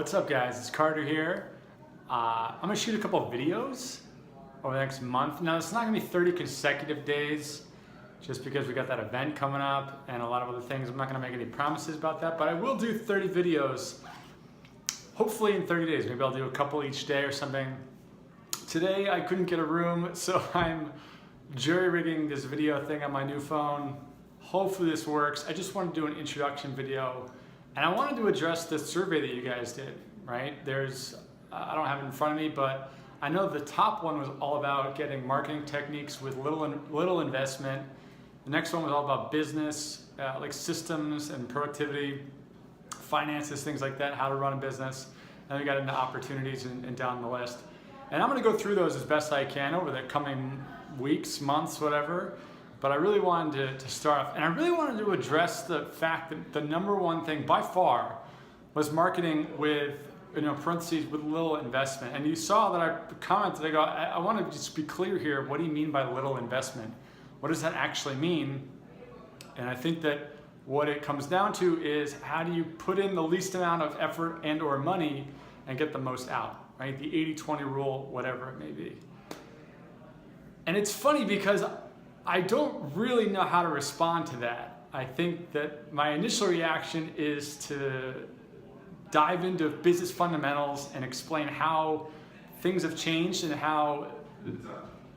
What's up guys, it's Carter here. I'm gonna shoot a couple of videos over the next month. Now it's not gonna be 30 consecutive days just because we got that event coming up and a lot of other things. I'm not gonna make any promises about that, but I will do 30 videos, hopefully in 30 days. Maybe I'll do a couple each day or something. Today I couldn't get a room, so I'm jury-rigging this video thing on my new phone. Hopefully this works. I just want to do an introduction video. And I wanted to address the survey that you guys did, right? I don't have it in front of me, but I know the top one was all about getting marketing techniques with little investment. The next one was all about business, like systems and productivity, finances, things like that, how to run a business. And we got into opportunities and down the list. And I'm gonna go through those as best I can over the coming weeks, months, whatever. But I really wanted to start off, and I really wanted to address the fact that the number one thing by far was marketing with, parentheses, with little investment. And you saw that I commented, I want to just be clear here, what do you mean by little investment? What does that actually mean? And I think that what it comes down to is how do you put in the least amount of effort and or money and get the most out, right? The 80-20 rule, whatever it may be. And it's funny because I don't really know how to respond to that. I think that my initial reaction is to dive into business fundamentals and explain how things have changed and how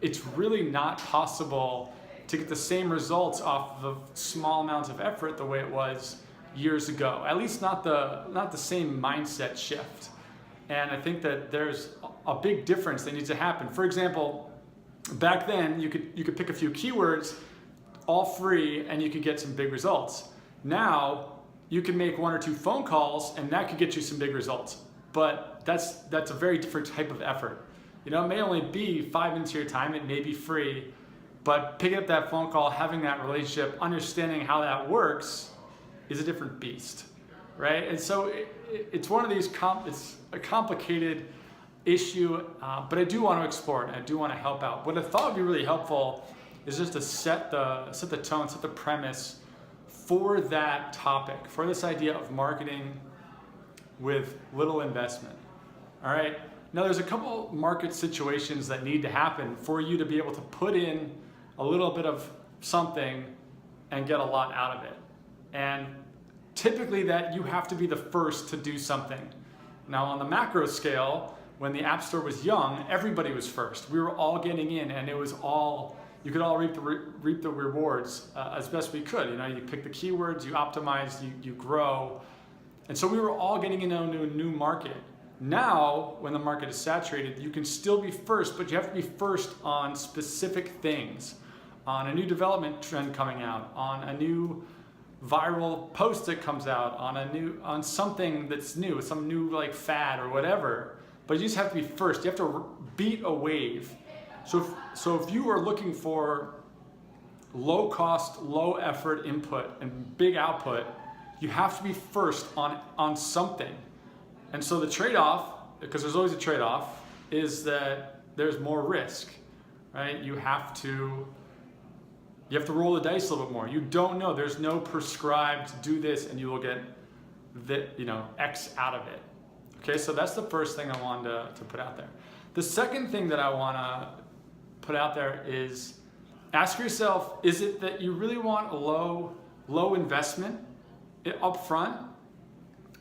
it's really not possible to get the same results off of small amounts of effort the way it was years ago. At least not the same mindset shift. And I think that there's a big difference that needs to happen. For example, back then, you could pick a few keywords, all free, and you could get some big results. Now, you can make 1 or 2 phone calls, and that could get you some big results. But that's a very different type of effort. It may only be 5 minutes of your time, it may be free, but picking up that phone call, having that relationship, understanding how that works is a different beast, right? And so it's one of these, it's a complicated issue, but I do want to explore it and I do want to help out. What I thought would be really helpful is just to set the tone, set the premise for that topic, for this idea of marketing with little investment. All right. Now there's a couple market situations that need to happen for you to be able to put in a little bit of something and get a lot out of it. And typically that you have to be the first to do something. Now on the macro scale, when the App Store was young, everybody was first. We were all getting in, and it was you could all reap the rewards as best we could. You pick the keywords, you optimize, you grow. And so we were all getting into a new market. Now, when the market is saturated, you can still be first, but you have to be first on specific things, on a new development trend coming out, on a new viral post that comes out, on something that's new, some new like fad or whatever. But you just have to be first. You have to beat a wave. So if you are looking for low cost, low effort input and big output, you have to be first on something. And so the trade-off, because there's always a trade-off, is that there's more risk, right? You have to roll the dice a little bit more. You don't know. There's no prescribed do this and you will get X out of it. Okay, so that's the first thing I wanted to put out there. The second thing that I want to put out there is ask yourself, is it that you really want a low investment up front?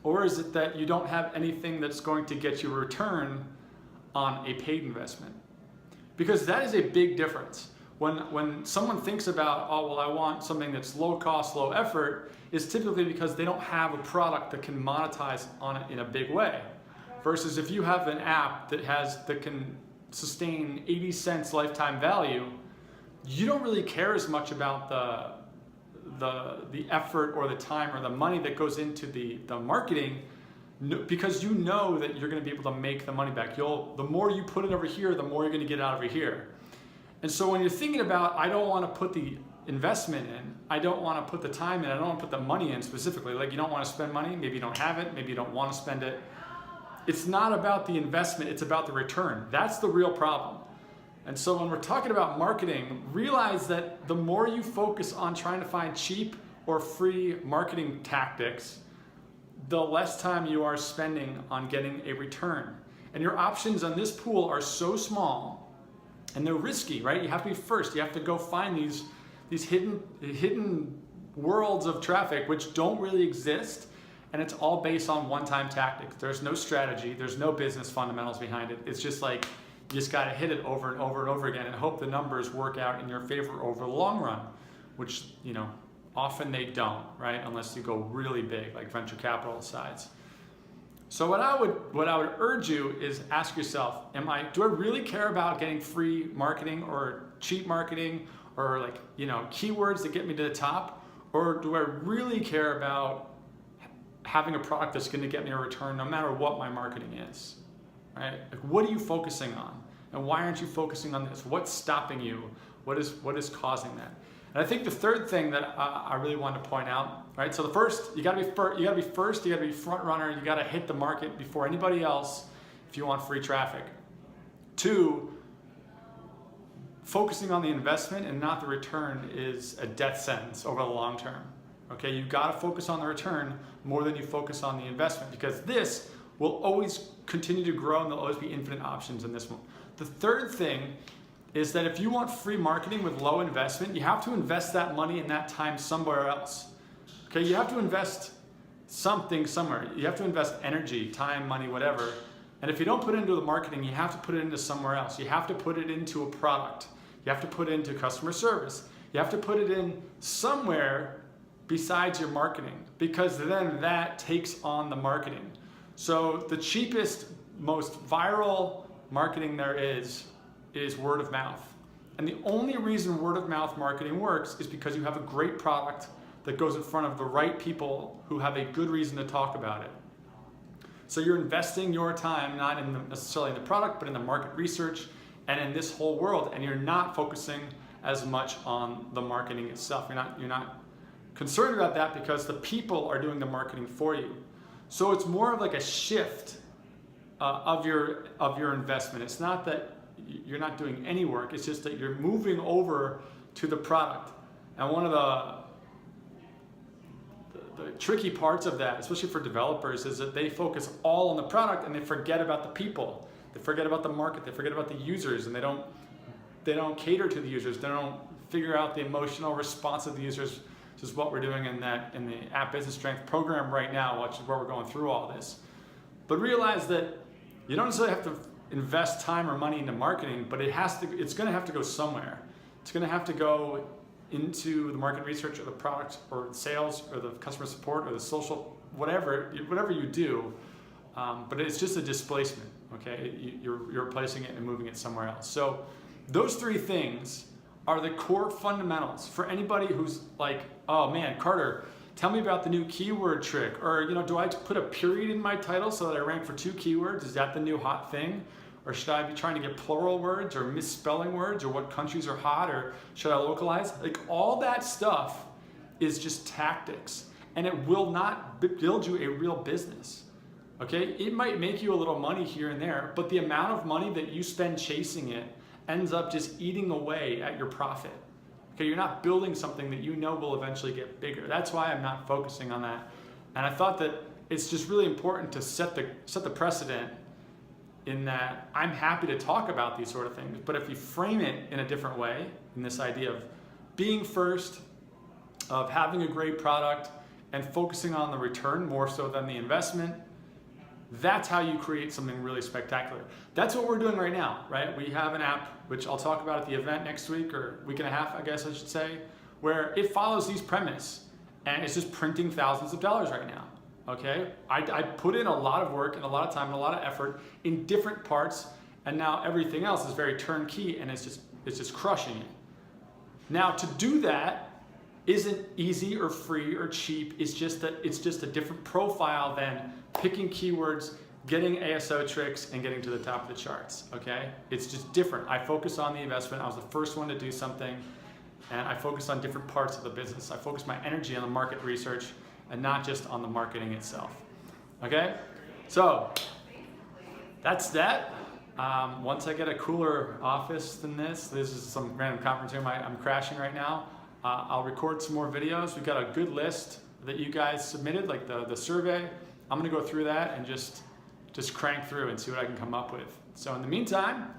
Or is it that you don't have anything that's going to get you a return on a paid investment? Because that is a big difference. When someone thinks about, I want something that's low cost, low effort, is typically because they don't have a product that can monetize on it in a big way. Versus if you have an app that can sustain 80 cents lifetime value, you don't really care as much about the effort or the time or the money that goes into the marketing, because you know that you're going to be able to make the money back. The more you put it over here, the more you're going to get out over here. And so when you're thinking about, I don't want to put the investment in, I don't want to put the time in, I don't want to put the money in specifically, like you don't want to spend money, maybe you don't have it, maybe you don't want to spend it. It's not about the investment, it's about the return. That's the real problem. And so when we're talking about marketing, realize that the more you focus on trying to find cheap or free marketing tactics, the less time you are spending on getting a return. And your options on this pool are so small and they're risky, right? You have to be first. You have to go find these hidden worlds of traffic which don't really exist, and it's all based on one-time tactics. There's no strategy, there's no business fundamentals behind it. It's just like you just gotta hit it over and over and over again and hope the numbers work out in your favor over the long run, which, you know, often they don't, right? Unless you go really big, like venture capital sides. So what I would urge you is ask yourself, do I really care about getting free marketing or cheap marketing or, like, you know, keywords that get me to the top? Or do I really care about having a product that's going to get me a return no matter what my marketing is, right? Like, what are you focusing on? And why aren't you focusing on this? What's stopping you? What is causing that? And I think the third thing that I really want to point out, right? So the first, you gotta be first, you gotta be front runner, you gotta hit the market before anybody else if you want free traffic. 2, focusing on the investment and not the return is a death sentence over the long term. Okay, you've got to focus on the return more than you focus on the investment, because this will always continue to grow and there'll always be infinite options in this one. The third thing is that if you want free marketing with low investment, you have to invest that money and that time somewhere else. Okay, you have to invest something somewhere. You have to invest energy, time, money, whatever. And if you don't put it into the marketing, you have to put it into somewhere else. You have to put it into a product. You have to put it into customer service. You have to put it in somewhere besides your marketing, because then that takes on the marketing. So the cheapest, most viral marketing there is word of mouth. And the only reason word of mouth marketing works is because you have a great product that goes in front of the right people who have a good reason to talk about it. So you're investing your time not necessarily in the product, but in the market research and in this whole world, and you're not focusing as much on the marketing itself. You're not concerned about that because the people are doing the marketing for you. So it's more of like a shift of your investment. It's not that you're not doing any work, it's just that you're moving over to the product. And one of the tricky parts of that, especially for developers, is that they focus all on the product and they forget about the people. They forget about the market, they forget about the users, and they don't cater to the users. They don't figure out the emotional response of the users, which is what we're doing in the App Business Strength program right now, which is where we're going through all this. But realize that you don't necessarily have to invest time or money into marketing, but it's going to have to go somewhere. It's going to have to go into the market research or the product or sales or the customer support or the social, whatever you do. But it's just a displacement, okay? You're replacing it and moving it somewhere else. So those 3 things are the core fundamentals for anybody who's like, oh man, Carter, tell me about the new keyword trick. Or, you know, do I put a period in my title so that I rank for 2 keywords? Is that the new hot thing? Or should I be trying to get plural words or misspelling words, or what countries are hot, or should I localize? Like, all that stuff is just tactics, and it will not build you a real business. Okay, it might make you a little money here and there, but the amount of money that you spend chasing it ends up just eating away at your profit. Okay, you're not building something that you know will eventually get bigger. That's why I'm not focusing on that. And I thought that it's just really important to set the precedent, in that I'm happy to talk about these sort of things, but if you frame it in a different way, in this idea of being first, of having a great product, and focusing on the return more so than the investment, that's how you create something really spectacular. That's what we're doing right now, right? We have an app, which I'll talk about at the event next week, or week and a half, I guess I should say, where it follows these premise, and it's just printing thousands of dollars right now. Okay, I put in a lot of work and a lot of time and a lot of effort in different parts, and now everything else is very turnkey, and it's just crushing it. Now, to do that isn't easy or free or cheap. It's just a different profile than picking keywords, getting ASO tricks, and getting to the top of the charts. Okay, it's just different. I focus on the investment. I was the first one to do something, and I focus on different parts of the business. I focus my energy on the market research, and not just on the marketing itself. Okay, so that's that. Once I get a cooler office than this is some random conference room I'm crashing right now. I'll record some more videos. We've got a good list that you guys submitted, like the survey. I'm gonna go through that and just crank through and see what I can come up with. So in the meantime,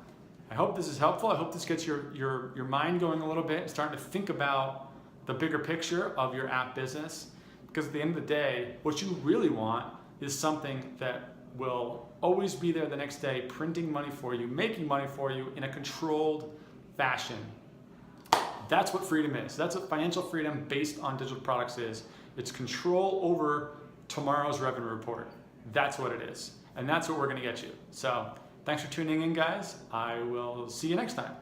I hope this is helpful. I hope this gets your mind going a little bit, starting to think about the bigger picture of your app business. Because at the end of the day, what you really want is something that will always be there the next day, printing money for you, making money for you in a controlled fashion. That's what freedom is. That's what financial freedom based on digital products is. It's control over tomorrow's revenue report. That's what it is. And that's what we're gonna get you. So thanks for tuning in, guys. I will see you next time.